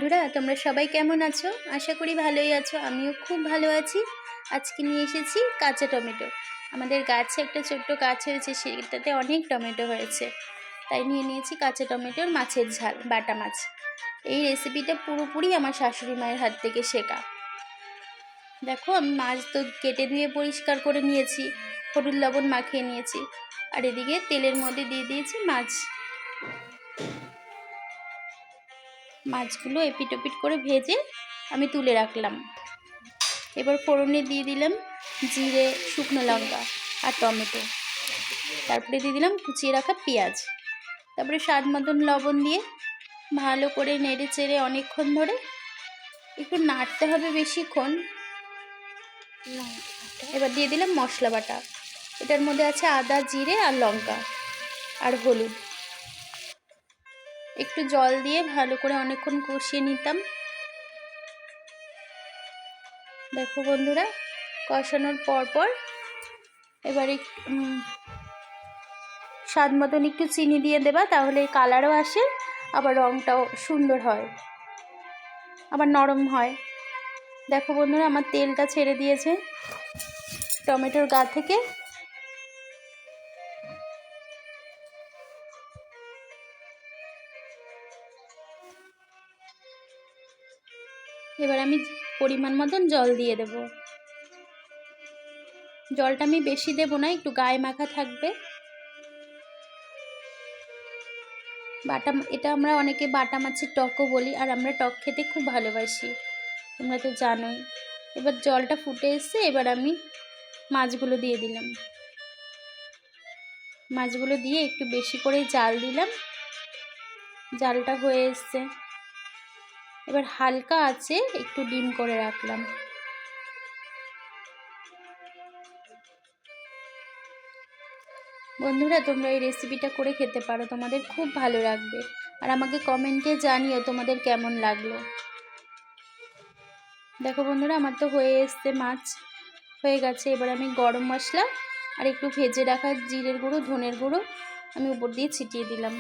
বন্ধুরা, তোমরা সবাই কেমন আছো? আশা করি ভালোই আছো। আমিও খুব ভালো আছি। আজকে নিয়ে এসেছি কাঁচা টমেটো। আমাদের গাছে একটা ছোট্ট গাছ হয়েছে, সেটাতে অনেক টমেটো হয়েছে, তাই নিয়ে নিয়েছি কাঁচা টমেটোর মাছের ঝাল, বাটা মাছ। এই রেসিপিটা পুরোপুরি আমার শাশুড়ি মায়ের হাত থেকে শেখা। দেখো, আমি মাছ তো কেটে ধুয়ে পরিষ্কার করে নিয়েছি, হলুদ লবণ মাখিয়ে নিয়েছি, আর এদিকে তেলের মধ্যে দিয়ে দিয়েছি মাছগুলো এপিট ওপিট করে ভেজে আমি তুলে রাখলাম। এবার ফোড়নে দিয়ে দিলাম জিরে, শুকনো লঙ্কা আর টমেটো, তারপরে দিয়ে দিলাম কুচিয়ে রাখা পেঁয়াজ, তারপরে স্বাদ মতন লবণ দিয়ে ভালো করে নেড়ে চেড়ে অনেকক্ষণ ধরে একটু নাড়তে হবে বেশিক্ষণ। এবার দিয়ে দিলাম মশলা বাটা। এটার মধ্যে আছে আদা, জিরে আর লঙ্কা আর হলুদ। একটু জল দিয়ে ভালো করে অনেকক্ষণ কষিয়ে নিতাম। দেখো বন্ধুরা, কষানোর পর এবারে স্বাদ মতন একটু চিনি দিয়ে দেবা, তাহলে কালারও আসে, আবার রঙটাও সুন্দর হয়, আবার নরম হয়। দেখো বন্ধুরা, আমার তেলটা ছেড়ে দিয়েছে টমেটোর গা থেকে। এবার আমি পরিমাণ মতন জল দিয়ে দেব। জলটা আমি বেশি দেব না, একটু গায়ে মাখা থাকবে। এটা আমরা অনেকে বাটা মাছের টকও বলি, আর আমরা টক খেতে খুব ভালোবাসি, তোমরা তো জানোই। এবার জলটা ফুটে এসছে, এবার আমি মাছগুলো দিয়ে দিলাম। মাছগুলো দিয়ে একটু বেশি করে জাল দিলাম। জালটা হয়ে এসছে, এবার হালকা আছে একটু ডিম করে রাখলাম। বন্ধুরা, তোমরা এই রেসিপিটা করে খেতে পারো, তোমাদের খুব ভালো লাগবে, আর আমাকে কমেন্টে জানিও তোমাদের কেমন লাগলো। দেখো বন্ধুরা, আমার তো হয়ে এসছে, মাছ হয়ে গেছে। এবার আমি গরম মশলা আর একটু ভেজে রাখা জিরের গুঁড়ো, ধনের গুঁড়ো আমি উপর দিয়ে ছিটিয়ে দিলাম।